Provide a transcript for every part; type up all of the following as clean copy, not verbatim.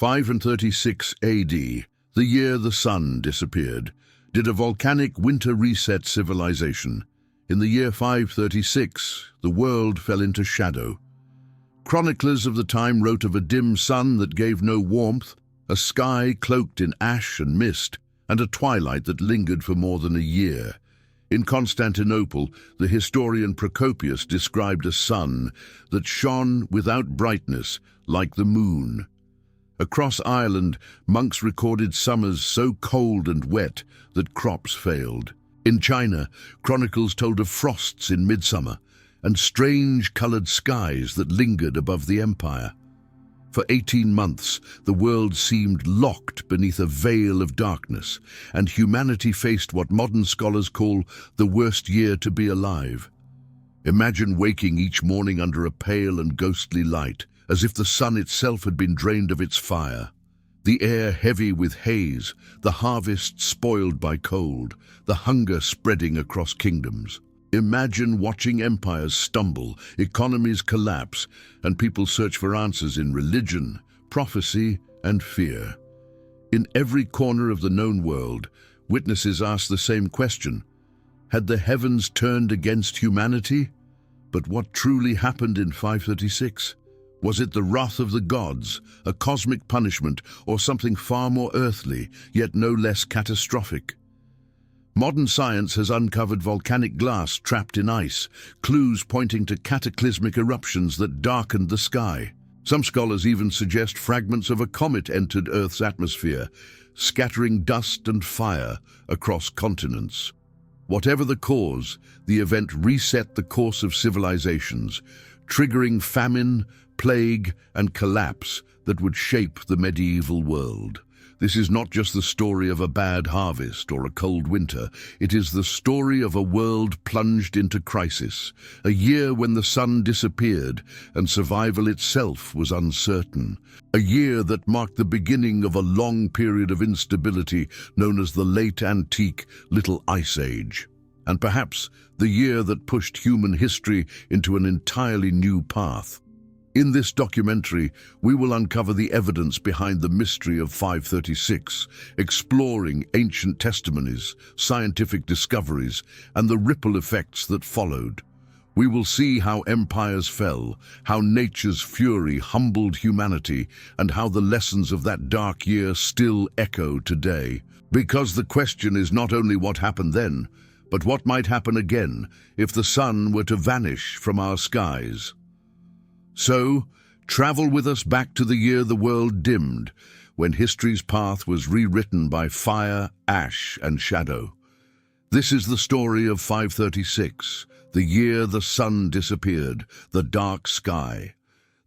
536 AD, the year the sun disappeared, did a volcanic winter reset civilization. In the year 536, the world fell into shadow. Chroniclers of the time wrote of a dim sun that gave no warmth, a sky cloaked in ash and mist, and a twilight that lingered for more than a year. In Constantinople, the historian Procopius described a sun that shone without brightness, like the moon. Across Ireland, monks recorded summers so cold and wet that crops failed. In China, chronicles told of frosts in midsummer and strange coloured skies that lingered above the empire. For 18 months, the world seemed locked beneath a veil of darkness, and humanity faced what modern scholars call the worst year to be alive. Imagine waking each morning under a pale and ghostly light, as if the sun itself had been drained of its fire. The air heavy with haze, the harvest spoiled by cold, the hunger spreading across kingdoms. Imagine watching empires stumble, economies collapse, and people search for answers in religion, prophecy, and fear. In every corner of the known world, witnesses ask the same question: had the heavens turned against humanity? But what truly happened in 536? Was it the wrath of the gods, a cosmic punishment, or something far more earthly, yet no less catastrophic? Modern science has uncovered volcanic glass trapped in ice, clues pointing to cataclysmic eruptions that darkened the sky. Some scholars even suggest fragments of a comet entered Earth's atmosphere, scattering dust and fire across continents. Whatever the cause, the event reset the course of civilizations, triggering famine, plague, and collapse that would shape the medieval world. This is not just the story of a bad harvest or a cold winter. It is the story of a world plunged into crisis, a year when the sun disappeared and survival itself was uncertain, a year that marked the beginning of a long period of instability known as the Late Antique Little Ice Age, and perhaps the year that pushed human history into an entirely new path. In this documentary, we will uncover the evidence behind the mystery of 536, exploring ancient testimonies, scientific discoveries, and the ripple effects that followed. We will see how empires fell, how nature's fury humbled humanity, and how the lessons of that dark year still echo today. Because the question is not only what happened then, but what might happen again if the sun were to vanish from our skies. So, travel with us back to the year the world dimmed, when history's path was rewritten by fire, ash, and shadow. This is the story of 536, the year the sun disappeared, the dark sky.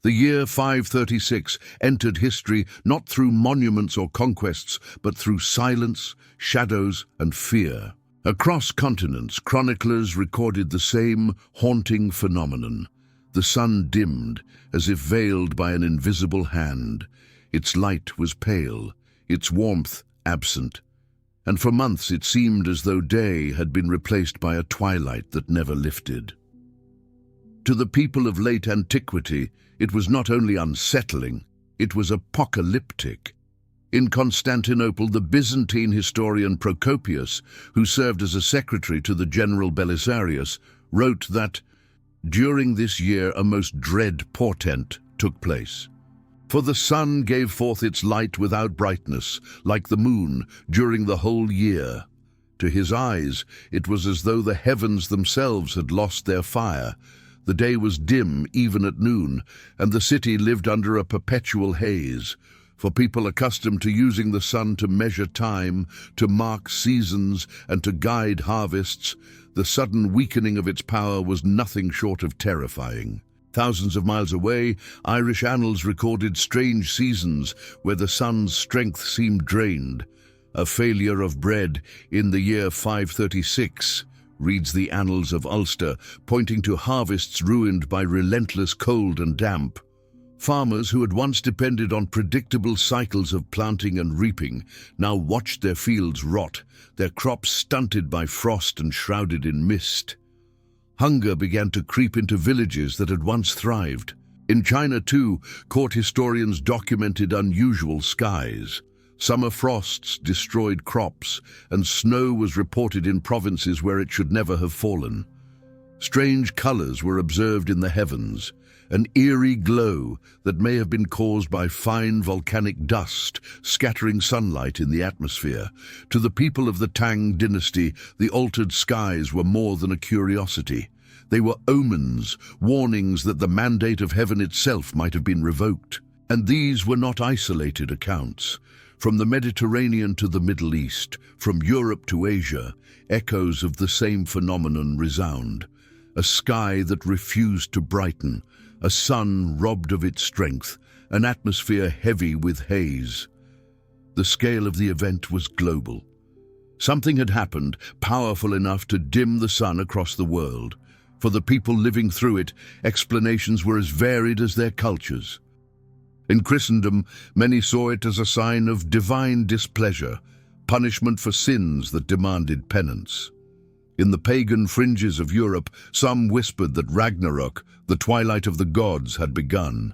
The year 536 entered history not through monuments or conquests, but through silence, shadows, and fear. Across continents, chroniclers recorded the same haunting phenomenon. The sun dimmed, as if veiled by an invisible hand. Its light was pale, its warmth absent, and for months it seemed as though day had been replaced by a twilight that never lifted. To the people of late antiquity, it was not only unsettling, it was apocalyptic. In Constantinople, the Byzantine historian Procopius, who served as a secretary to the general Belisarius, wrote that during this year a most dread portent took place. For the sun gave forth its light without brightness, like the moon, during the whole year. To his eyes, it was as though the heavens themselves had lost their fire. The day was dim even at noon, and the city lived under a perpetual haze. For people accustomed to using the sun to measure time, to mark seasons, and to guide harvests, the sudden weakening of its power was nothing short of terrifying. Thousands of miles away, Irish annals recorded strange seasons where the sun's strength seemed drained. A failure of bread in the year 536, reads the Annals of Ulster, pointing to harvests ruined by relentless cold and damp. Farmers who had once depended on predictable cycles of planting and reaping now watched their fields rot, their crops stunted by frost and shrouded in mist. Hunger began to creep into villages that had once thrived. In China, too, court historians documented unusual skies. Summer frosts destroyed crops, and snow was reported in provinces where it should never have fallen. Strange colors were observed in the heavens, an eerie glow that may have been caused by fine volcanic dust scattering sunlight in the atmosphere. To the people of the Tang dynasty, the altered skies were more than a curiosity. They were omens, warnings that the mandate of heaven itself might have been revoked. And these were not isolated accounts. From the Mediterranean to the Middle East, from Europe to Asia, echoes of the same phenomenon resound. A sky that refused to brighten, a sun robbed of its strength, an atmosphere heavy with haze. The scale of the event was global. Something had happened powerful enough to dim the sun across the world. For the people living through it, explanations were as varied as their cultures. In Christendom, many saw it as a sign of divine displeasure, punishment for sins that demanded penance. In the pagan fringes of Europe, some whispered that Ragnarok, the twilight of the gods, had begun.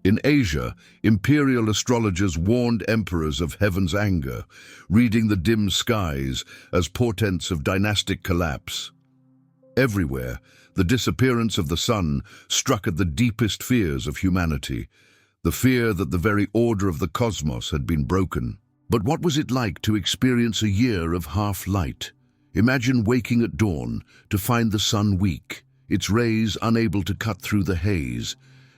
In Asia, imperial astrologers warned emperors of heaven's anger, reading the dim skies as portents of dynastic collapse. Everywhere, the disappearance of the sun struck at the deepest fears of humanity, the fear that the very order of the cosmos had been broken. But what was it like to experience a year of half-light? Imagine waking at dawn to find the sun weak, its rays unable to cut through the haze.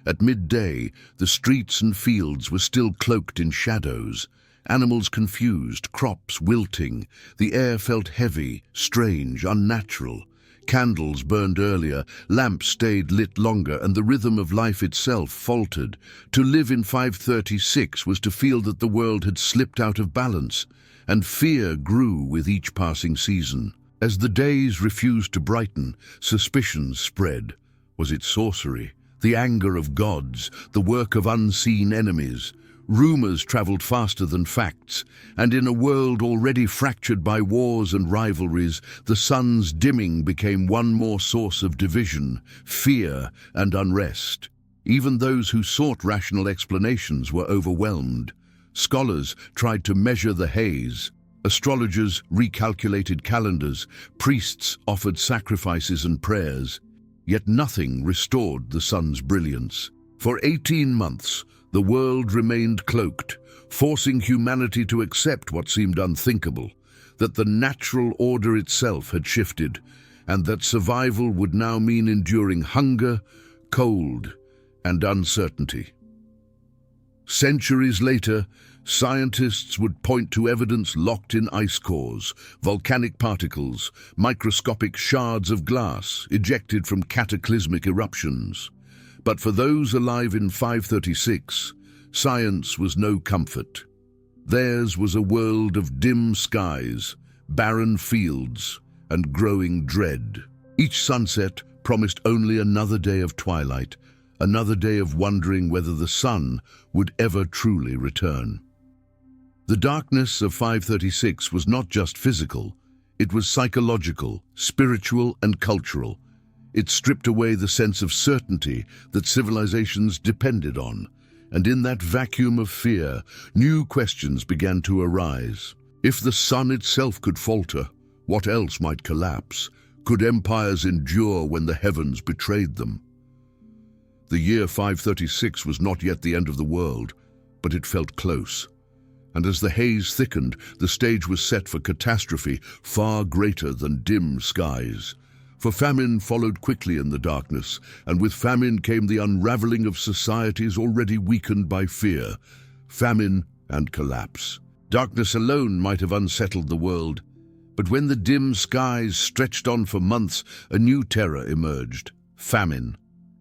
At midday, the streets and fields were still cloaked in shadows, animals confused, crops wilting. The air felt heavy, strange, unnatural. Candles burned earlier, lamps stayed lit longer, and the rhythm of life itself faltered. To live in 536 was to feel that the world had slipped out of balance, and fear grew with each passing season. As the days refused to brighten, suspicions spread. Was it sorcery, the anger of gods, the work of unseen enemies? Rumors traveled faster than facts, and in a world already fractured by wars and rivalries, the sun's dimming became one more source of division, fear, and unrest. Even those who sought rational explanations were overwhelmed. Scholars tried to measure the haze. Astrologers recalculated calendars. Priests offered sacrifices and prayers. Yet nothing restored the sun's brilliance. For 18 months, the world remained cloaked, forcing humanity to accept what seemed unthinkable, that the natural order itself had shifted, and that survival would now mean enduring hunger, cold, and uncertainty. Centuries later, scientists would point to evidence locked in ice cores, volcanic particles, microscopic shards of glass ejected from cataclysmic eruptions. But for those alive in 536, science was no comfort. Theirs was a world of dim skies, barren fields, and growing dread. Each sunset promised only another day of twilight, another day of wondering whether the sun would ever truly return. The darkness of 536 was not just physical, it was psychological, spiritual, and cultural. It stripped away the sense of certainty that civilizations depended on, and in that vacuum of fear, new questions began to arise. If the sun itself could falter, what else might collapse? Could empires endure when the heavens betrayed them? The year 536 was not yet the end of the world, but it felt close. And as the haze thickened, the stage was set for catastrophe far greater than dim skies. For famine followed quickly in the darkness, and with famine came the unraveling of societies already weakened by fear, famine and collapse. Darkness alone might have unsettled the world, but when the dim skies stretched on for months, a new terror emerged: famine.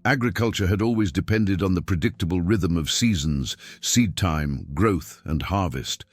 Agriculture had always depended on the predictable rhythm of seasons, seed time, growth, and harvest.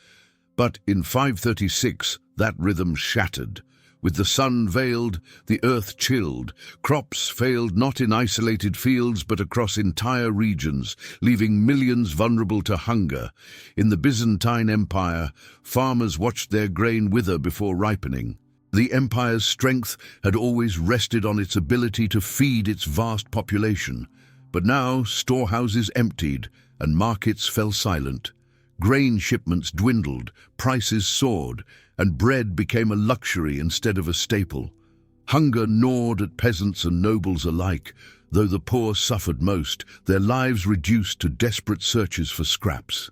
But in 536, that rhythm shattered. With the sun veiled, the earth chilled. Crops failed not in isolated fields but across entire regions, leaving millions vulnerable to hunger. In the Byzantine Empire, farmers watched their grain wither before ripening. The empire's strength had always rested on its ability to feed its vast population. But now storehouses emptied and markets fell silent. Grain shipments dwindled, prices soared, and bread became a luxury instead of a staple. Hunger gnawed at peasants and nobles alike. Though the poor suffered most, their lives reduced to desperate searches for scraps.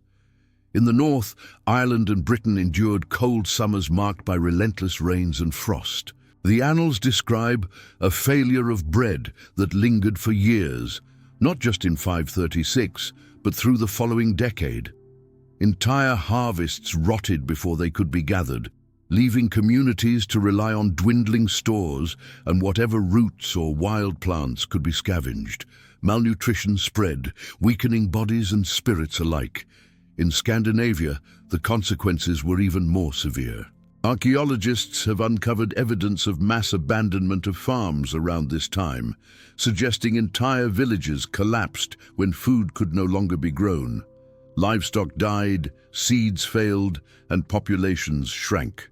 In the north, Ireland and Britain endured cold summers marked by relentless rains and frost. The annals describe a failure of bread that lingered for years, not just in 536, but through the following decade. Entire harvests rotted before they could be gathered, leaving communities to rely on dwindling stores and whatever roots or wild plants could be scavenged. Malnutrition spread, weakening bodies and spirits alike. In Scandinavia, the consequences were even more severe. Archaeologists have uncovered evidence of mass abandonment of farms around this time, suggesting entire villages collapsed when food could no longer be grown. Livestock died, seeds failed, and populations shrank.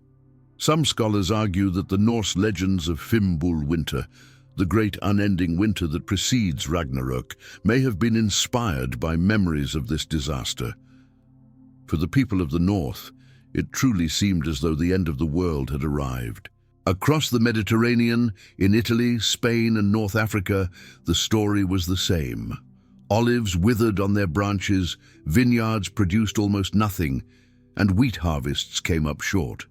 Some scholars argue that the Norse legends of Fimbul winter, the great unending winter that precedes Ragnarok, may have been inspired by memories of this disaster. For the people of the north, it truly seemed as though the end of the world had arrived. Across the Mediterranean, in Italy, Spain, and North Africa, the story was the same. Olives withered on their branches, vineyards produced almost nothing, and wheat harvests came up short.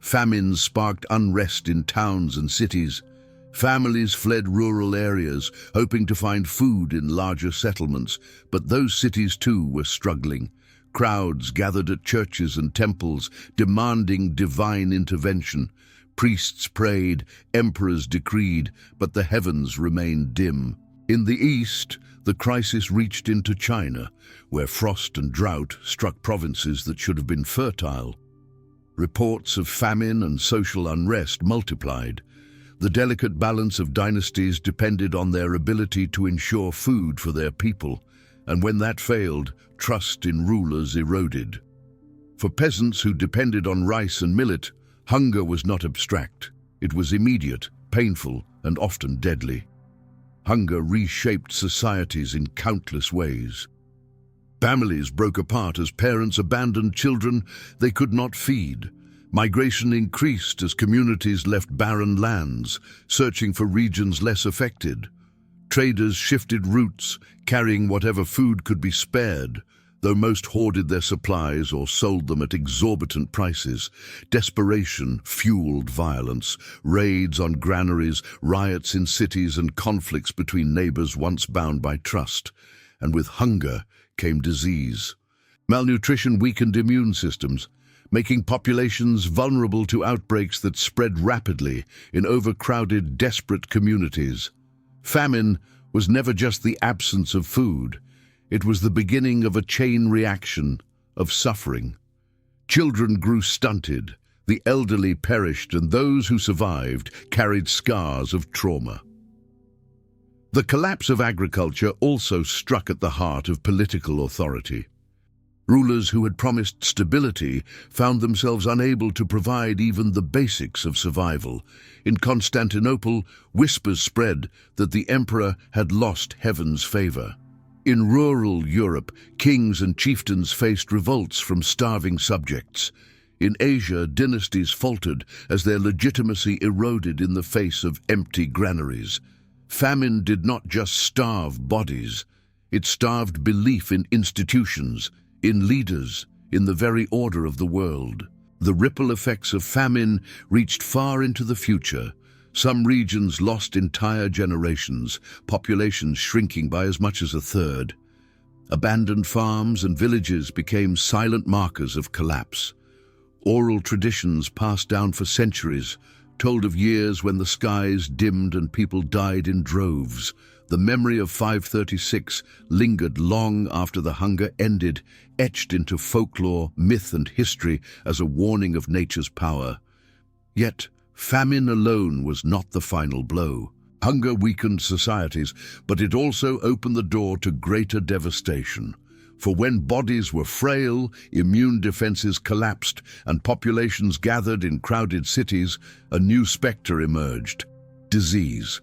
Famines sparked unrest in towns and cities. Families fled rural areas, hoping to find food in larger settlements, but those cities too were struggling. Crowds gathered at churches and temples, demanding divine intervention. Priests prayed, emperors decreed, but the heavens remained dim. In the east, the crisis reached into China, where frost and drought struck provinces that should have been fertile. Reports of famine and social unrest multiplied. The delicate balance of dynasties depended on their ability to ensure food for their people, and when that failed, trust in rulers eroded. For peasants who depended on rice and millet, hunger was not abstract. It was immediate, painful, and often deadly. Hunger reshaped societies in countless ways. Families broke apart as parents abandoned children they could not feed. Migration increased as communities left barren lands, searching for regions less affected. Traders shifted routes, carrying whatever food could be spared, though most hoarded their supplies or sold them at exorbitant prices. Desperation fueled violence, raids on granaries, riots in cities, and conflicts between neighbors once bound by trust. And with hunger came disease. Malnutrition weakened immune systems, making populations vulnerable to outbreaks that spread rapidly in overcrowded, desperate communities. Famine was never just the absence of food. It was the beginning of a chain reaction of suffering. Children grew stunted, the elderly perished, and those who survived carried scars of trauma. The collapse of agriculture also struck at the heart of political authority. Rulers who had promised stability found themselves unable to provide even the basics of survival. In Constantinople, whispers spread that the emperor had lost heaven's favor. In rural Europe, kings and chieftains faced revolts from starving subjects. In Asia, dynasties faltered as their legitimacy eroded in the face of empty granaries. Famine did not just starve bodies, it starved belief in institutions, in leaders, in the very order of the world. The ripple effects of famine reached far into the future. Some regions lost entire generations, populations shrinking by as much as a third. Abandoned farms and villages became silent markers of collapse. Oral traditions passed down for centuries told of years when the skies dimmed and people died in droves. The memory of 536 lingered long after the hunger ended, etched into folklore, myth, and history as a warning of nature's power. Yet, famine alone was not the final blow. Hunger weakened societies, but it also opened the door to greater devastation. For when bodies were frail, immune defenses collapsed, and populations gathered in crowded cities, a new specter emerged: disease.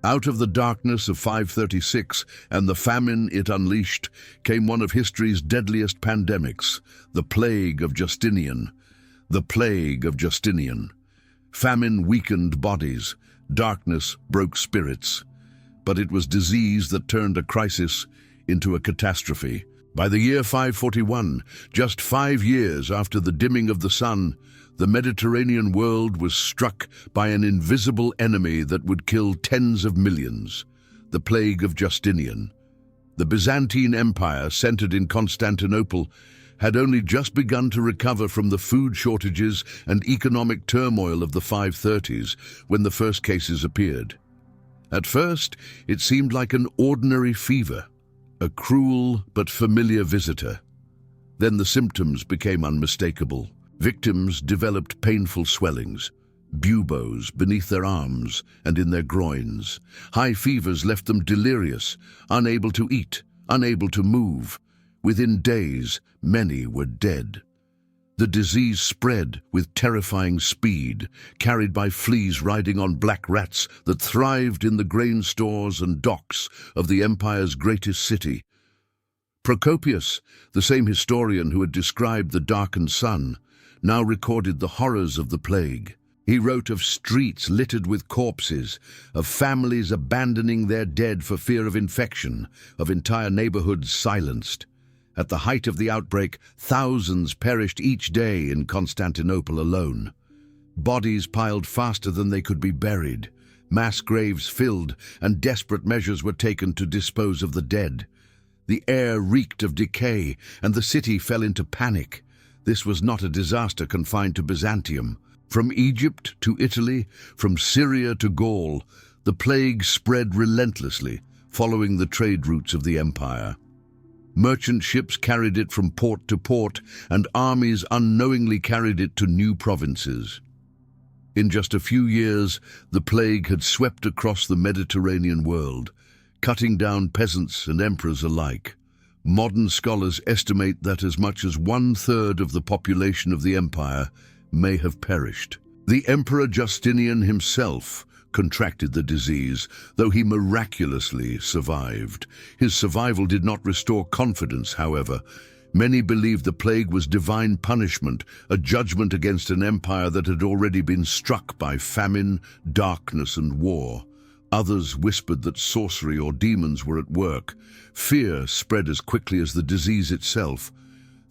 Out of the darkness of 536 and the famine it unleashed came one of history's deadliest pandemics, the Plague of Justinian. The Plague of Justinian. Famine weakened bodies, darkness broke spirits. But it was disease that turned a crisis into a catastrophe. By the year 541, just 5 years after the dimming of the sun, the Mediterranean world was struck by an invisible enemy that would kill tens of millions, the Plague of Justinian. The Byzantine Empire, centered in Constantinople, had only just begun to recover from the food shortages and economic turmoil of the 530s when the first cases appeared. At first, it seemed like an ordinary fever, a cruel but familiar visitor. Then the symptoms became unmistakable. Victims developed painful swellings, buboes beneath their arms and in their groins. High fevers left them delirious, unable to eat, unable to move. Within days, many were dead. The disease spread with terrifying speed, carried by fleas riding on black rats that thrived in the grain stores and docks of the empire's greatest city. Procopius, the same historian who had described the darkened sun, now recorded the horrors of the plague. He wrote of streets littered with corpses, of families abandoning their dead for fear of infection, of entire neighborhoods silenced. At the height of the outbreak, thousands perished each day in Constantinople alone. Bodies piled faster than they could be buried, mass graves filled, and desperate measures were taken to dispose of the dead. The air reeked of decay, and the city fell into panic. This was not a disaster confined to Byzantium. From Egypt to Italy, from Syria to Gaul, the plague spread relentlessly, following the trade routes of the empire. Merchant ships carried it from port to port, and armies unknowingly carried it to new provinces. In just a few years, the plague had swept across the Mediterranean world, cutting down peasants and emperors alike. Modern scholars estimate that as much as 1/3 of the population of the empire may have perished. The Emperor Justinian himself contracted the disease, though he miraculously survived. His survival did not restore confidence, however. Many believed the plague was divine punishment, a judgment against an empire that had already been struck by famine, darkness, and war. Others whispered that sorcery or demons were at work. Fear spread as quickly as the disease itself.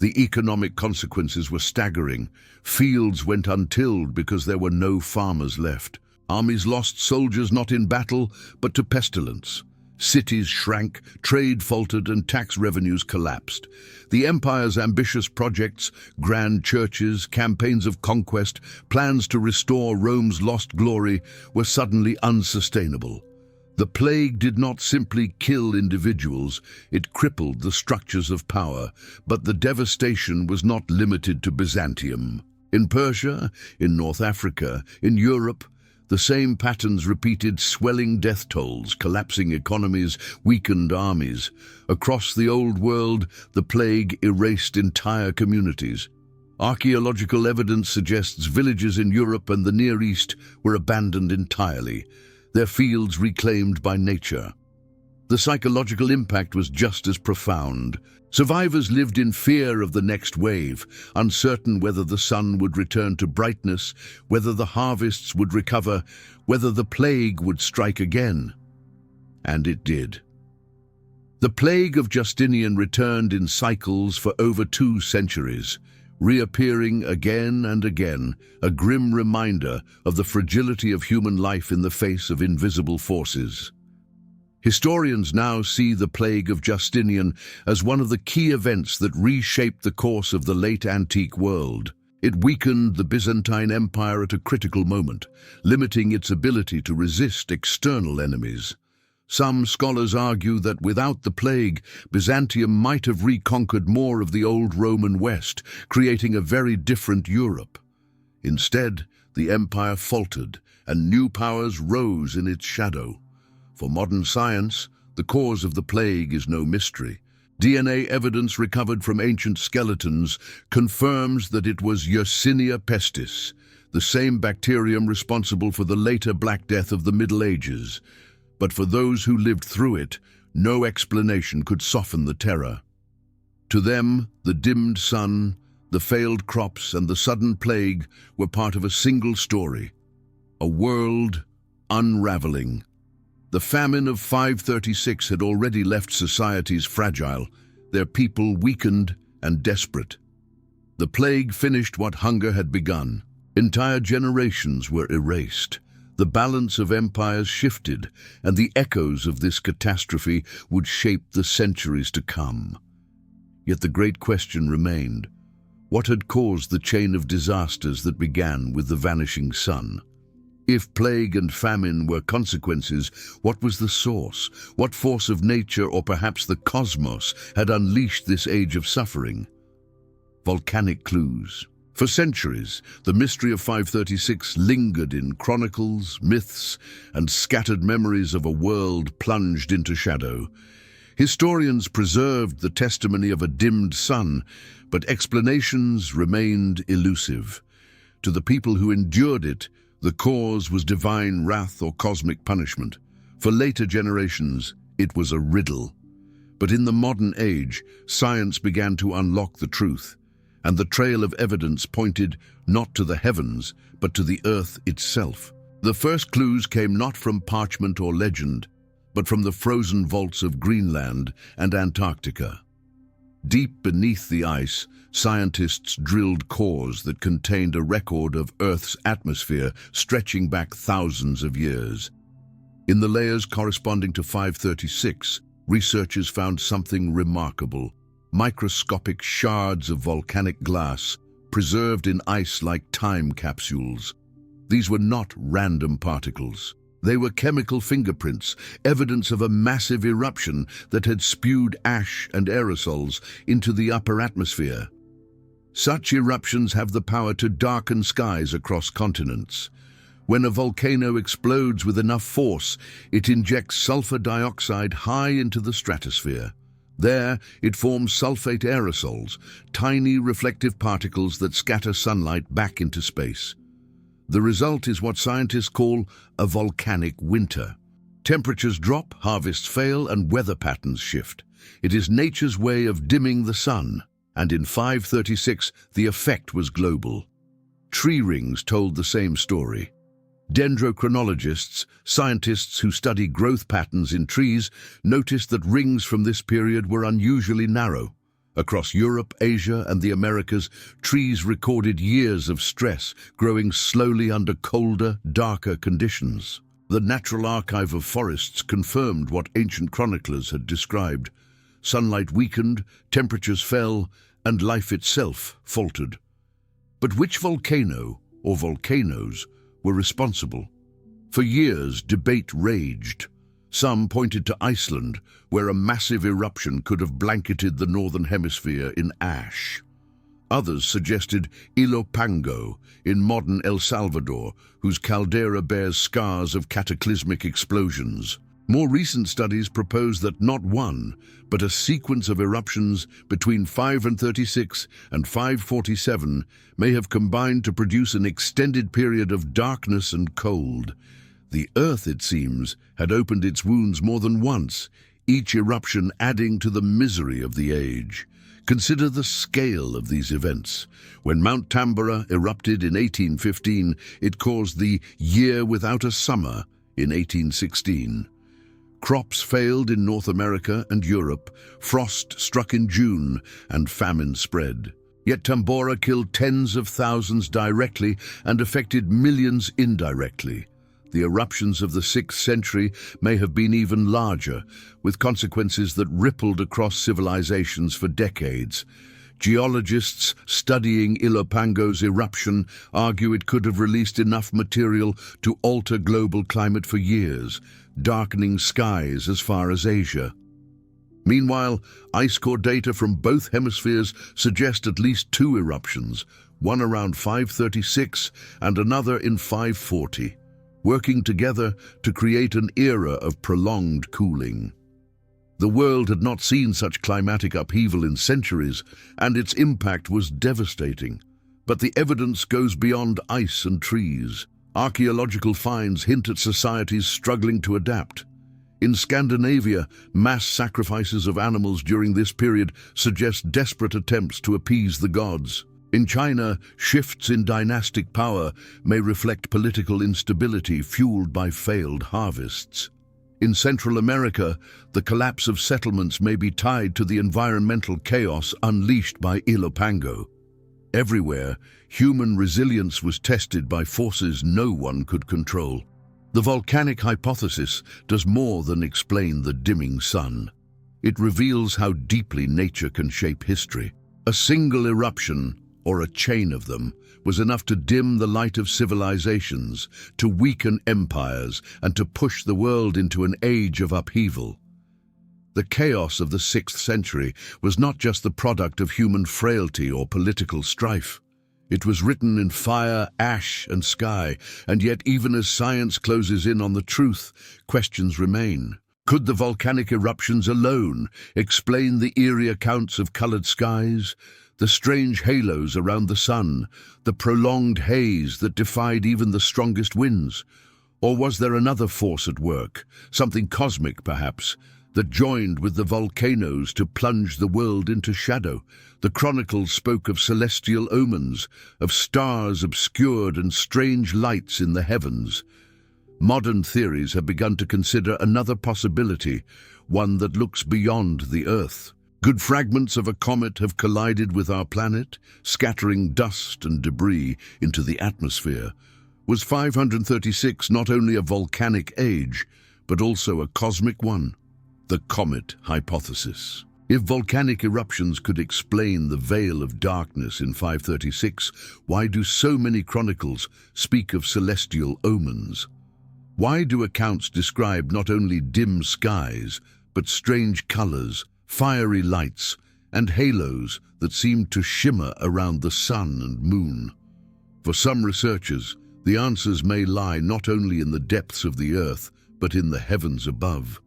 The economic consequences were staggering. Fields went untilled because there were no farmers left. Armies lost soldiers not in battle, but to pestilence. Cities shrank, trade faltered, and tax revenues collapsed. The empire's ambitious projects, grand churches, campaigns of conquest, plans to restore Rome's lost glory were suddenly unsustainable. The plague did not simply kill individuals, it crippled the structures of power, but the devastation was not limited to Byzantium. In Persia, in North Africa, in Europe, the same patterns repeated: swelling death tolls, collapsing economies, weakened armies. Across the Old World, the plague erased entire communities. Archaeological evidence suggests villages in Europe and the Near East were abandoned entirely, their fields reclaimed by nature. The psychological impact was just as profound. Survivors lived in fear of the next wave, uncertain whether the sun would return to brightness, whether the harvests would recover, whether the plague would strike again. And it did. The Plague of Justinian returned in cycles for over 2 centuries, reappearing again and again, a grim reminder of the fragility of human life in the face of invisible forces. Historians now see the Plague of Justinian as one of the key events that reshaped the course of the late antique world. It weakened the Byzantine Empire at a critical moment, limiting its ability to resist external enemies. Some scholars argue that without the plague, Byzantium might have reconquered more of the old Roman West, creating a very different Europe. Instead, the empire faltered, and new powers rose in its shadow. For modern science, the cause of the plague is no mystery. DNA evidence recovered from ancient skeletons confirms that it was Yersinia pestis, the same bacterium responsible for the later Black Death of the Middle Ages. but for those who lived through it, no explanation could soften the terror. To them, the dimmed sun, the failed crops, and the sudden plague were part of a single story, a world unraveling. The famine of 536 had already left societies fragile, their people weakened and desperate. The plague finished what hunger had begun. Entire generations were erased. The balance of empires shifted, and the echoes of this catastrophe would shape the centuries to come. Yet the great question remained: what had caused the chain of disasters that began with the vanishing sun? If plague and famine were consequences, what was the source? What force of nature, or perhaps the cosmos, had unleashed this age of suffering? Volcanic clues. For centuries, the mystery of 536 lingered in chronicles, myths, and scattered memories of a world plunged into shadow. Historians preserved the testimony of a dimmed sun, but explanations remained elusive. To the people who endured it, the cause was divine wrath or cosmic punishment. For later generations, it was a riddle. But in the modern age, science began to unlock the truth, and the trail of evidence pointed not to the heavens, but to the earth itself. The first clues came not from parchment or legend, but from the frozen vaults of Greenland and Antarctica. Deep beneath the ice, scientists drilled cores that contained a record of Earth's atmosphere stretching back thousands of years. In the layers corresponding to 536, researchers found something remarkable: microscopic shards of volcanic glass preserved in ice like time capsules. These were not random particles. They were chemical fingerprints, evidence of a massive eruption that had spewed ash and aerosols into the upper atmosphere. Such eruptions have the power to darken skies across continents. When a volcano explodes with enough force, it injects sulfur dioxide high into the stratosphere. There, it forms sulfate aerosols, tiny reflective particles that scatter sunlight back into space. The result is what scientists call a volcanic winter. Temperatures drop, harvests fail, and weather patterns shift. It is nature's way of dimming the sun, and in 536 the effect was global. Tree rings told the same story. Dendrochronologists, scientists who study growth patterns in trees, noticed that rings from this period were unusually narrow. Across Europe, Asia, and the Americas, trees recorded years of stress, growing slowly under colder, darker conditions. The Natural Archive of Forests confirmed what ancient chroniclers had described. Sunlight weakened, temperatures fell, and life itself faltered. But which volcano, or volcanoes, were responsible? For years, debate raged. Some pointed to Iceland, where a massive eruption could have blanketed the northern hemisphere in ash. Others suggested Ilopango in modern El Salvador, whose caldera bears scars of cataclysmic explosions. More recent studies propose that not one, but a sequence of eruptions between 536 and 547 may have combined to produce an extended period of darkness and cold. The Earth, it seems, had opened its wounds more than once, each eruption adding to the misery of the age. Consider the scale of these events. When Mount Tambora erupted in 1815, it caused the year without a summer in 1816. Crops failed in North America and Europe, frost struck in June, and famine spread. Yet Tambora killed tens of thousands directly and affected millions indirectly. The eruptions of the 6th century may have been even larger, with consequences that rippled across civilizations for decades. Geologists studying Ilopango's eruption argue it could have released enough material to alter global climate for years, darkening skies as far as Asia. Meanwhile, ice core data from both hemispheres suggest at least 2 eruptions, one around 536 and another in 540. Working together to create an era of prolonged cooling. The world had not seen such climatic upheaval in centuries, and its impact was devastating. But the evidence goes beyond ice and trees. Archaeological finds hint at societies struggling to adapt. In Scandinavia, mass sacrifices of animals during this period suggest desperate attempts to appease the gods. In China, shifts in dynastic power may reflect political instability fueled by failed harvests. In Central America, the collapse of settlements may be tied to the environmental chaos unleashed by Ilopango. Everywhere, human resilience was tested by forces no one could control. The volcanic hypothesis does more than explain the dimming sun. It reveals how deeply nature can shape history. A single eruption, or a chain of them, was enough to dim the light of civilizations, to weaken empires, and to push the world into an age of upheaval. The chaos of the 6th century was not just the product of human frailty or political strife. It was written in fire, ash, and sky, and yet even as science closes in on the truth, questions remain. Could the volcanic eruptions alone explain the eerie accounts of colored skies, the strange halos around the sun, the prolonged haze that defied even the strongest winds? Or was there another force at work, something cosmic perhaps, that joined with the volcanoes to plunge the world into shadow? The chronicles spoke of celestial omens, of stars obscured and strange lights in the heavens. Modern theories have begun to consider another possibility, one that looks beyond the Earth. Could fragments of a comet have collided with our planet, scattering dust and debris into the atmosphere? Was 536 not only a volcanic age, but also a cosmic one? The comet hypothesis. If volcanic eruptions could explain the veil of darkness in 536, why do so many chronicles speak of celestial omens? Why do accounts describe not only dim skies, but strange colors, fiery lights, and halos that seem to shimmer around the sun and moon? For some researchers, the answers may lie not only in the depths of the earth, but in the heavens above.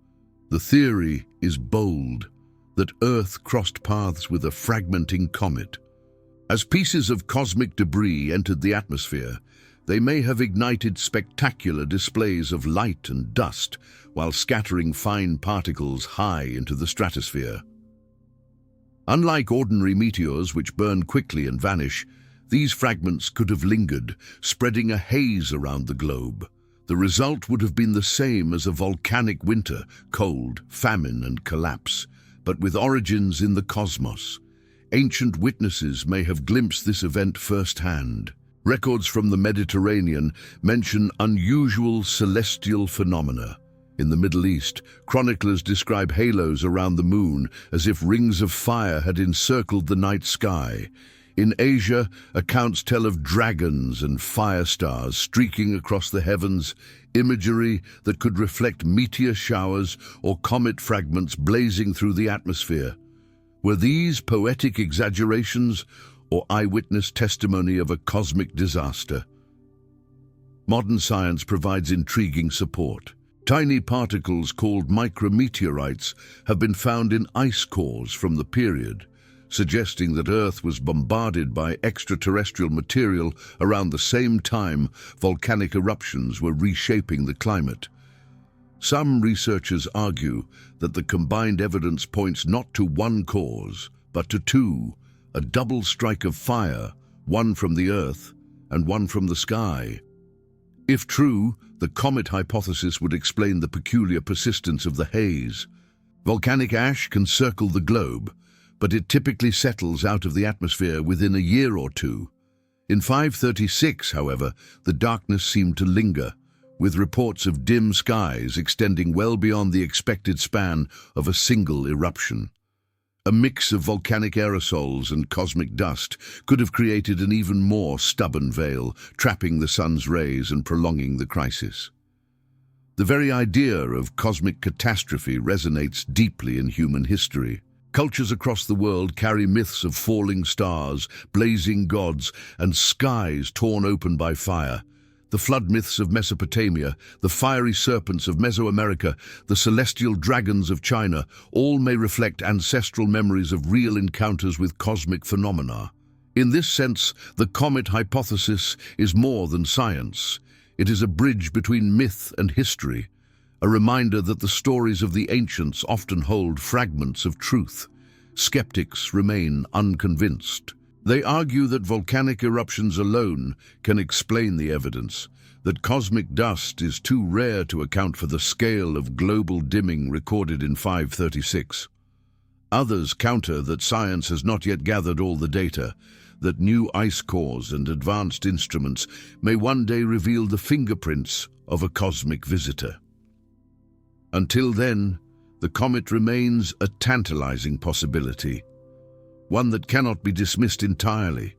The theory is bold, that Earth crossed paths with a fragmenting comet. As pieces of cosmic debris entered the atmosphere, they may have ignited spectacular displays of light and dust while scattering fine particles high into the stratosphere. Unlike ordinary meteors which burn quickly and vanish, these fragments could have lingered, spreading a haze around the globe. The result would have been the same as a volcanic winter: cold, famine, and collapse, but with origins in the cosmos. Ancient witnesses may have glimpsed this event firsthand. Records from the Mediterranean mention unusual celestial phenomena. In the Middle East, chroniclers describe halos around the moon as if rings of fire had encircled the night sky. In Asia, accounts tell of dragons and fire stars streaking across the heavens, imagery that could reflect meteor showers or comet fragments blazing through the atmosphere. Were these poetic exaggerations or eyewitness testimony of a cosmic disaster? Modern science provides intriguing support. Tiny particles called micrometeorites have been found in ice cores from the period, suggesting that Earth was bombarded by extraterrestrial material around the same time volcanic eruptions were reshaping the climate. Some researchers argue that the combined evidence points not to one cause, but to two: a double strike of fire, one from the Earth and one from the sky. If true, the comet hypothesis would explain the peculiar persistence of the haze. Volcanic ash can circle the globe, but it typically settles out of the atmosphere within a year or two. In 536, however, the darkness seemed to linger, with reports of dim skies extending well beyond the expected span of a single eruption. A mix of volcanic aerosols and cosmic dust could have created an even more stubborn veil, trapping the sun's rays and prolonging the crisis. The very idea of cosmic catastrophe resonates deeply in human history. Cultures across the world carry myths of falling stars, blazing gods, and skies torn open by fire. The flood myths of Mesopotamia, the fiery serpents of Mesoamerica, the celestial dragons of China, all may reflect ancestral memories of real encounters with cosmic phenomena. In this sense, the comet hypothesis is more than science. It is a bridge between myth and history, a reminder that the stories of the ancients often hold fragments of truth. Skeptics remain unconvinced. They argue that volcanic eruptions alone can explain the evidence, that cosmic dust is too rare to account for the scale of global dimming recorded in 536. Others counter that science has not yet gathered all the data, that new ice cores and advanced instruments may one day reveal the fingerprints of a cosmic visitor. Until then, the comet remains a tantalizing possibility, one that cannot be dismissed entirely.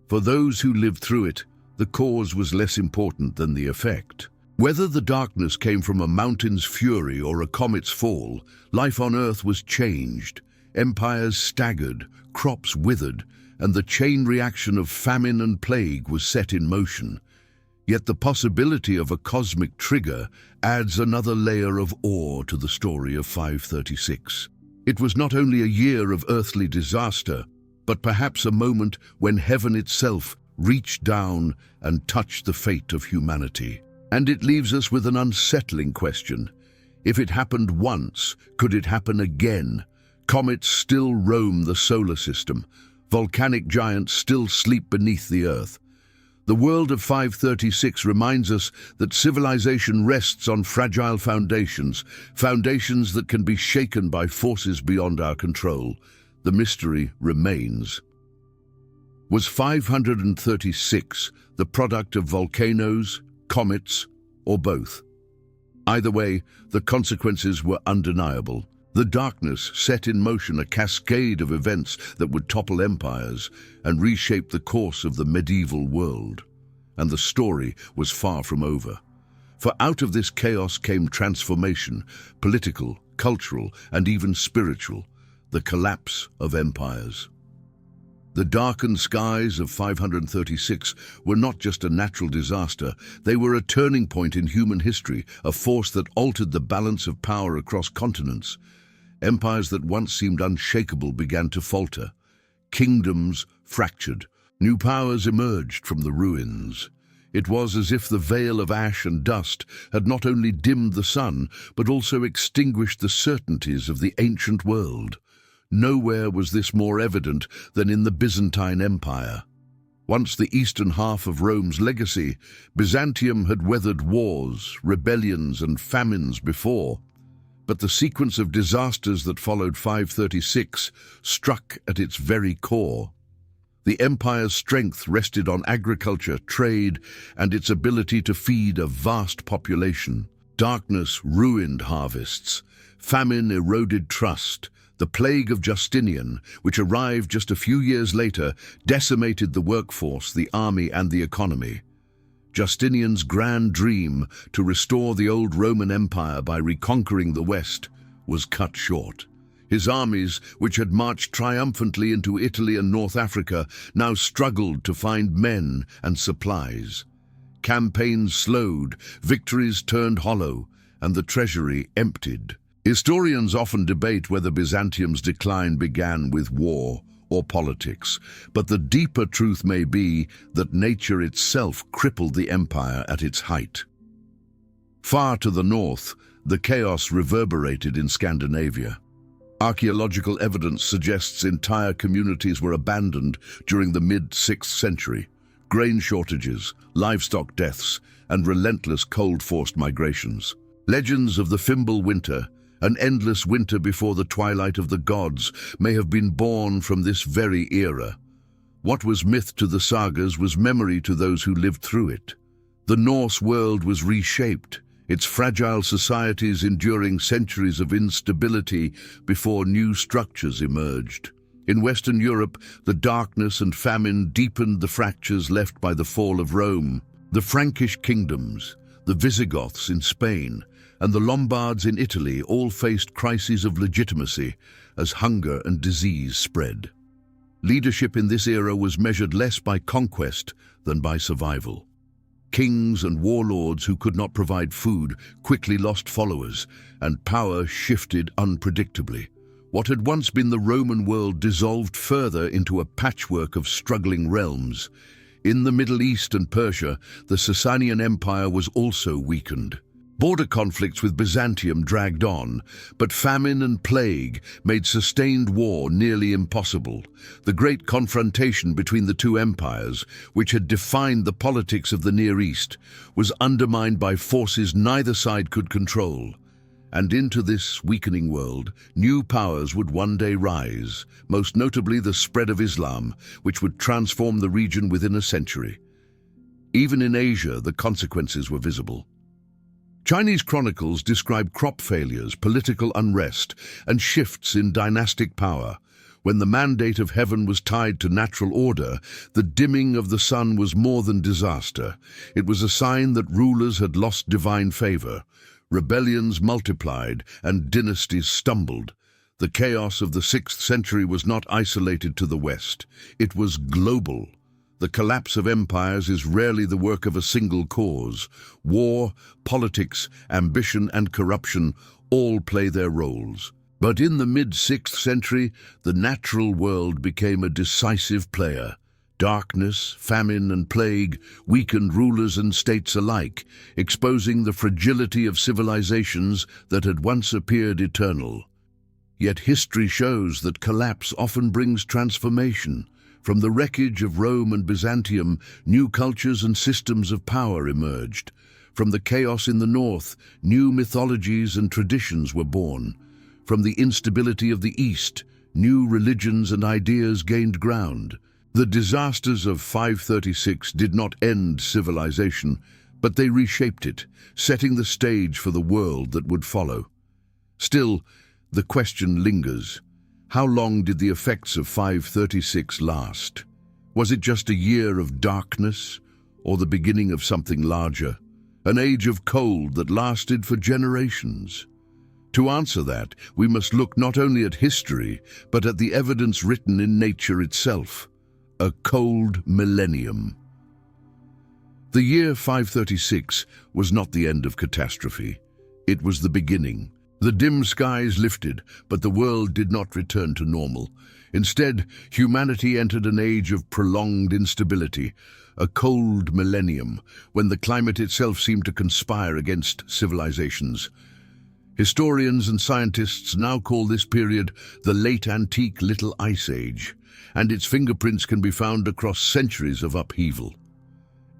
For those who lived through it, the cause was less important than the effect. Whether the darkness came from a mountain's fury or a comet's fall, life on Earth was changed. Empires staggered, crops withered, and the chain reaction of famine and plague was set in motion. Yet the possibility of a cosmic trigger adds another layer of awe to the story of 536. It was not only a year of earthly disaster, but perhaps a moment when heaven itself reached down and touched the fate of humanity. And it leaves us with an unsettling question. If it happened once, could it happen again? Comets still roam the solar system. Volcanic giants still sleep beneath the Earth. The world of 536 reminds us that civilization rests on fragile foundations, foundations that can be shaken by forces beyond our control. The mystery remains. Was 536 the product of volcanoes, comets, or both? Either way, the consequences were undeniable. The darkness set in motion a cascade of events that would topple empires and reshape the course of the medieval world. And the story was far from over. For out of this chaos came transformation, political, cultural, and even spiritual, the collapse of empires. The darkened skies of 536 were not just a natural disaster, they were a turning point in human history, a force that altered the balance of power across continents. Empires that once seemed unshakable began to falter. Kingdoms fractured. New powers emerged from the ruins. It was as if the veil of ash and dust had not only dimmed the sun, but also extinguished the certainties of the ancient world. Nowhere was this more evident than in the Byzantine Empire. Once the eastern half of Rome's legacy, Byzantium had weathered wars, rebellions, and famines before. But the sequence of disasters that followed 536 struck at its very core. The empire's strength rested on agriculture, trade, and its ability to feed a vast population. Darkness ruined harvests. Famine eroded trust. The Plague of Justinian, which arrived just a few years later, decimated the workforce, the army, and the economy. Justinian's grand dream to restore the old Roman Empire by reconquering the West was cut short. His armies, which had marched triumphantly into Italy and North Africa, now struggled to find men and supplies. Campaigns slowed, victories turned hollow, and the treasury emptied. Historians often debate whether Byzantium's decline began with war or politics, but the deeper truth may be that nature itself crippled the empire at its height. Far to the north, the chaos reverberated in Scandinavia. Archaeological evidence suggests entire communities were abandoned during the mid-6th century. Grain shortages, livestock deaths, and relentless cold-forced migrations. Legends of the Fimbul winter, an endless winter before the twilight of the gods, may have been born from this very era. What was myth to the sagas was memory to those who lived through it. The Norse world was reshaped, its fragile societies enduring centuries of instability before new structures emerged. In Western Europe, the darkness and famine deepened the fractures left by the fall of Rome. The Frankish kingdoms, the Visigoths in Spain, and the Lombards in Italy all faced crises of legitimacy as hunger and disease spread. Leadership in this era was measured less by conquest than by survival. Kings and warlords who could not provide food quickly lost followers, and power shifted unpredictably. What had once been the Roman world dissolved further into a patchwork of struggling realms. In the Middle East and Persia, the Sasanian Empire was also weakened. Border conflicts with Byzantium dragged on, but famine and plague made sustained war nearly impossible. The great confrontation between the two empires, which had defined the politics of the Near East, was undermined by forces neither side could control. And into this weakening world, new powers would one day rise, most notably the spread of Islam, which would transform the region within a century. Even in Asia, the consequences were visible. Chinese chronicles describe crop failures, political unrest, and shifts in dynastic power. When the mandate of heaven was tied to natural order, the dimming of the sun was more than disaster. It was a sign that rulers had lost divine favor. Rebellions multiplied and dynasties stumbled. The chaos of the 6th century was not isolated to the West. It was global. The collapse of empires is rarely the work of a single cause. War, politics, ambition, and corruption all play their roles. But in the mid-6th century, the natural world became a decisive player. Darkness, famine, and plague weakened rulers and states alike, exposing the fragility of civilizations that had once appeared eternal. Yet history shows that collapse often brings transformation. From the wreckage of Rome and Byzantium, new cultures and systems of power emerged. From the chaos in the north, new mythologies and traditions were born. From the instability of the East, new religions and ideas gained ground. The disasters of 536 did not end civilization, but they reshaped it, setting the stage for the world that would follow. Still, the question lingers. How long did the effects of 536 last? Was it just a year of darkness, or the beginning of something larger? An age of cold that lasted for generations? To answer that, we must look not only at history, but at the evidence written in nature itself. A cold millennium. The year 536 was not the end of catastrophe. It was the beginning. The dim skies lifted, but the world did not return to normal. Instead, humanity entered an age of prolonged instability, a cold millennium, when the climate itself seemed to conspire against civilizations. Historians and scientists now call this period the Late Antique Little Ice Age, and its fingerprints can be found across centuries of upheaval.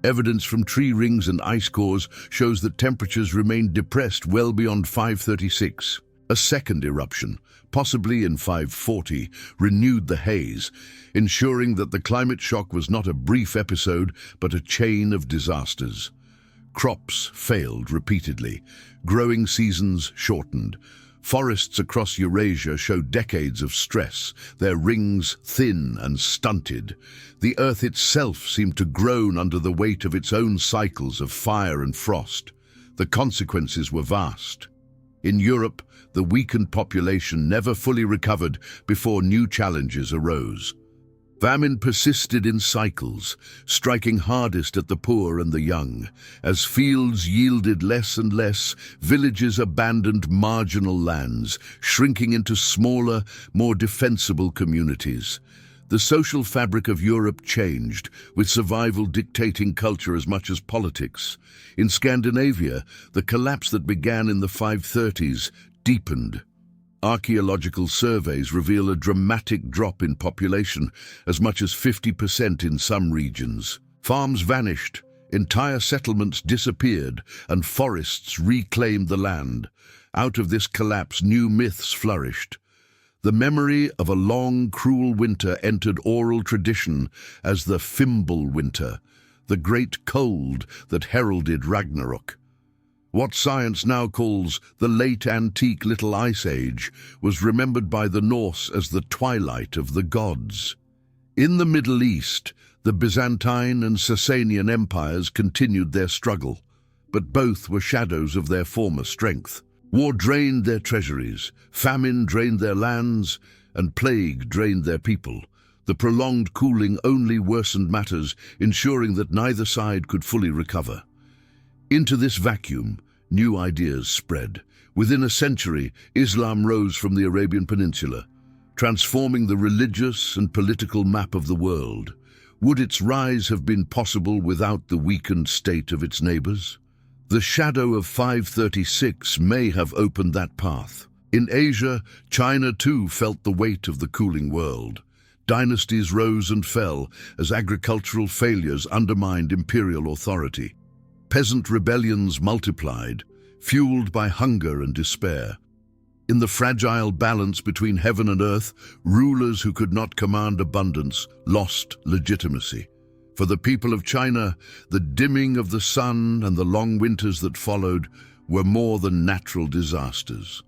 Evidence from tree rings and ice cores shows that temperatures remained depressed well beyond 536. A second eruption, possibly in 540, renewed the haze, ensuring that the climate shock was not a brief episode but a chain of disasters. Crops failed repeatedly, growing seasons shortened. Forests across Eurasia showed decades of stress, their rings thin and stunted. The earth itself seemed to groan under the weight of its own cycles of fire and frost. The consequences were vast. In Europe, the weakened population never fully recovered before new challenges arose. Famine persisted in cycles, striking hardest at the poor and the young. As fields yielded less and less, villages abandoned marginal lands, shrinking into smaller, more defensible communities. The social fabric of Europe changed, with survival dictating culture as much as politics. In Scandinavia, the collapse that began in the 530s deepened. Archaeological surveys reveal a dramatic drop in population, as much as 50% in some regions. Farms vanished, entire settlements disappeared, and forests reclaimed the land. Out of this collapse, new myths flourished. The memory of a long, cruel winter entered oral tradition as the Fimbul Winter, the great cold that heralded Ragnarok. What science now calls the Late Antique Little Ice Age was remembered by the Norse as the twilight of the gods. In the Middle East, the Byzantine and Sasanian empires continued their struggle, but both were shadows of their former strength. War drained their treasuries, famine drained their lands, and plague drained their people. The prolonged cooling only worsened matters, ensuring that neither side could fully recover. Into this vacuum, new ideas spread. Within a century, Islam rose from the Arabian Peninsula, transforming the religious and political map of the world. Would its rise have been possible without the weakened state of its neighbors? The shadow of 536 may have opened that path. In Asia, China too felt the weight of the cooling world. Dynasties rose and fell as agricultural failures undermined imperial authority. Peasant rebellions multiplied, fueled by hunger and despair. In the fragile balance between heaven and earth, rulers who could not command abundance lost legitimacy. For the people of China, the dimming of the sun and the long winters that followed were more than natural disasters.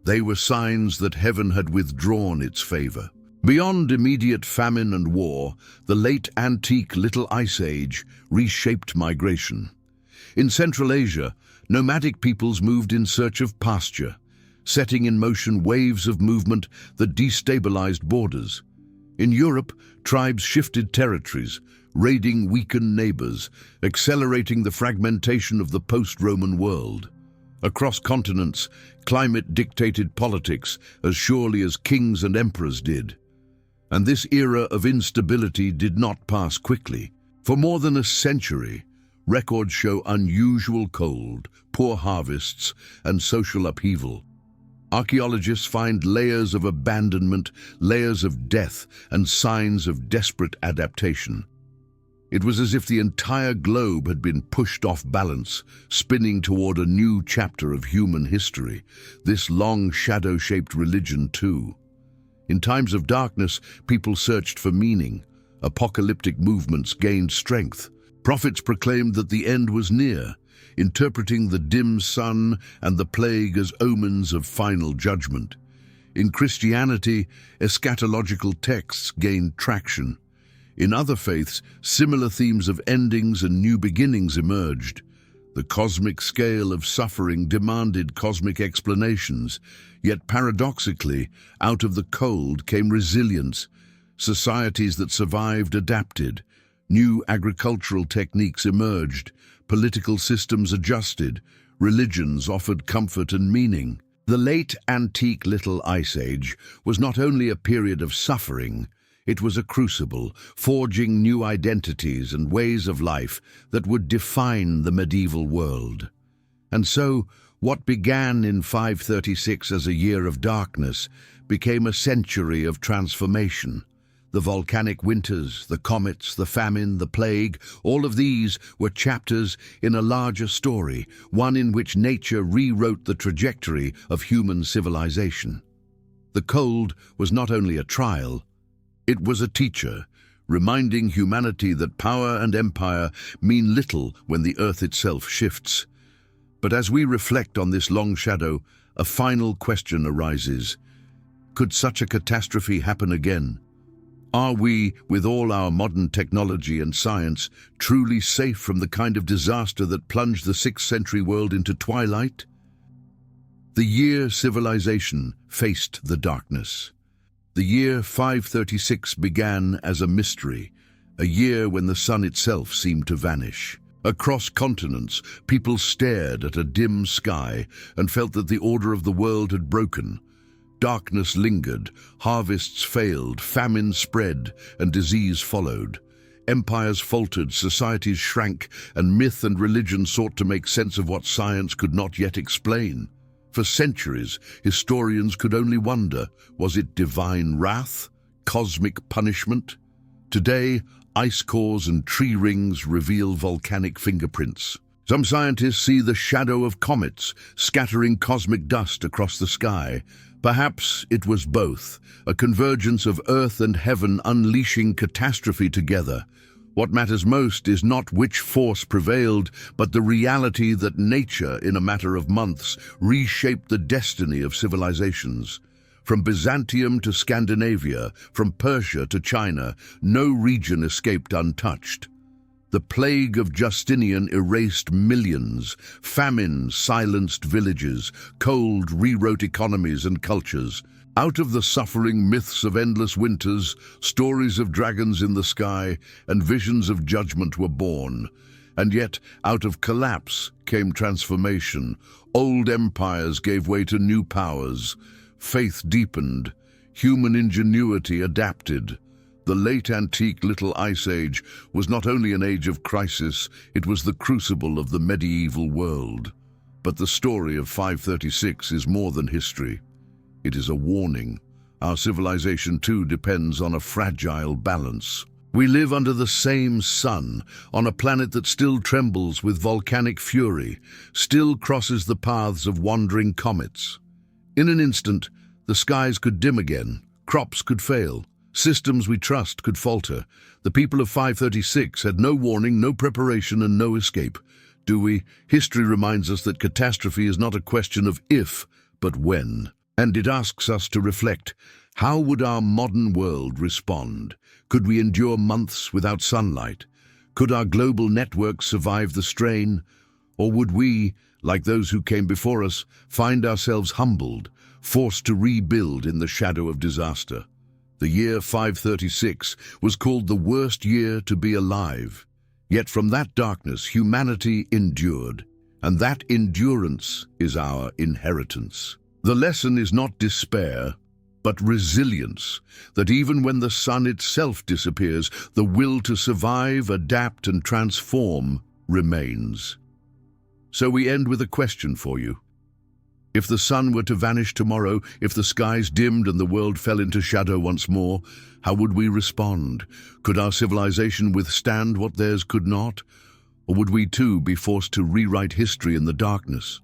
They were signs that heaven had withdrawn its favor. Beyond immediate famine and war, the late antique Little Ice Age reshaped migration. In Central Asia, nomadic peoples moved in search of pasture, setting in motion waves of movement that destabilized borders. In Europe, tribes shifted territories, raiding weakened neighbors, accelerating the fragmentation of the post-Roman world. Across continents, climate dictated politics as surely as kings and emperors did. And this era of instability did not pass quickly. For more than a century, records show unusual cold, poor harvests, and social upheaval. Archaeologists find layers of abandonment, layers of death, and signs of desperate adaptation. It was as if the entire globe had been pushed off balance, spinning toward a new chapter of human history. This long shadow-shaped religion too. In times of darkness, people searched for meaning. Apocalyptic movements gained strength. Prophets proclaimed that the end was near, interpreting the dim sun and the plague as omens of final judgment. In Christianity, eschatological texts gained traction. In other faiths, similar themes of endings and new beginnings emerged. The cosmic scale of suffering demanded cosmic explanations, yet paradoxically, out of the cold came resilience. Societies that survived adapted. New agricultural techniques emerged. Political systems adjusted, religions offered comfort and meaning. The late antique Little Ice Age was not only a period of suffering, it was a crucible, forging new identities and ways of life that would define the medieval world. And so, what began in 536 as a year of darkness became a century of transformation. The volcanic winters, the comets, the famine, the plague, all of these were chapters in a larger story, one in which nature rewrote the trajectory of human civilization. The cold was not only a trial, it was a teacher, reminding humanity that power and empire mean little when the earth itself shifts. But as we reflect on this long shadow, a final question arises. Could such a catastrophe happen again? Are we, with all our modern technology and science, truly safe from the kind of disaster that plunged the 6th century world into twilight? The year civilization faced the darkness. The year 536 began as a mystery, a year when the sun itself seemed to vanish. Across continents, people stared at a dim sky and felt that the order of the world had broken. Darkness lingered, harvests failed, famine spread, and disease followed. Empires faltered, societies shrank, and myth and religion sought to make sense of what science could not yet explain. For centuries, historians could only wonder, was it divine wrath? Cosmic punishment? Today, ice cores and tree rings reveal volcanic fingerprints. Some scientists see the shadow of comets scattering cosmic dust across the sky. Perhaps it was both, a convergence of earth and heaven unleashing catastrophe together. What matters most is not which force prevailed, but the reality that nature, in a matter of months, reshaped the destiny of civilizations. From Byzantium to Scandinavia, from Persia to China, no region escaped untouched. The Plague of Justinian erased millions, famine silenced villages, cold rewrote economies and cultures. Out of the suffering myths of endless winters, stories of dragons in the sky, and visions of judgment were born. And yet, out of collapse came transformation. Old empires gave way to new powers. Faith deepened. Human ingenuity adapted. The late antique Little Ice Age was not only an age of crisis, it was the crucible of the medieval world. But the story of 536 is more than history. It is a warning. Our civilization too depends on a fragile balance. We live under the same sun, on a planet that still trembles with volcanic fury, still crosses the paths of wandering comets. In an instant, the skies could dim again, crops could fail, systems we trust could falter. The people of 536 had no warning, no preparation, and no escape. Do we? History reminds us that catastrophe is not a question of if, but when. And it asks us to reflect. How would our modern world respond? Could we endure months without sunlight? Could our global networks survive the strain? Or would we, like those who came before us, find ourselves humbled, forced to rebuild in the shadow of disaster? The year 536 was called the worst year to be alive. Yet from that darkness, humanity endured, and that endurance is our inheritance. The lesson is not despair, but resilience, that even when the sun itself disappears, the will to survive, adapt, and transform remains. So we end with a question for you. If the sun were to vanish tomorrow, if the skies dimmed and the world fell into shadow once more, how would we respond? Could our civilization withstand what theirs could not? Or would we too be forced to rewrite history in the darkness?